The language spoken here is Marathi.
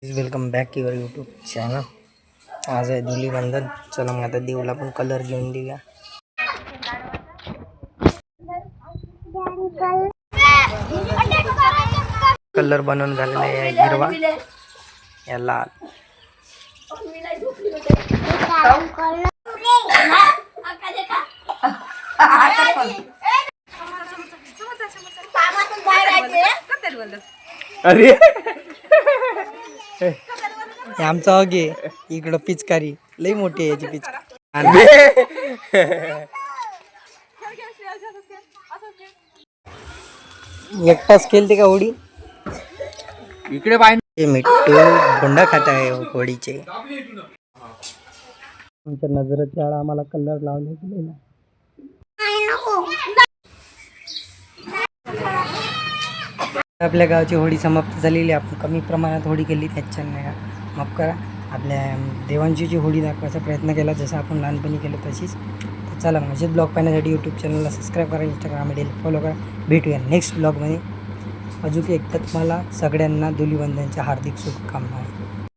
Welcome back to your YouTube channel. आज आहे धुलीवंदन. चला मग आता देऊला पण कलर घेऊन देऊया. कलर बनवून झालेला आहे हिरवा, या लाल. अरे आमचा अगे इकडं पिचकारी लई मोठी आहे याची पिचकारी. एकटाच खेळते का होडी इकडे पाहिजे. मिट्टू भोंडा खात आहे होडीचे. आमच्या नजरेच्या आड आम्हाला कलर लावले ना. आपल्या गावची होळी समाप्त झालेली. आपण कमी प्रमाणात होळी केली, त्याच्याने माफ करा. आपल्या देवांची होळी दाखवायचा प्रयत्न केला, जसं आपण लहानपणी केलं तशीच. तर चला मग असेच ब्लॉग पाहण्यासाठी यूट्यूब चॅनलला सबस्क्राईब करा, इंस्टाग्राम आयडी फॉलो करा. भेटूया नेक्स्ट ब्लॉगमध्ये. अजून एकदा तुम्हाला सगळ्यांना धुलीवंदनच्या हार्दिक शुभकामना.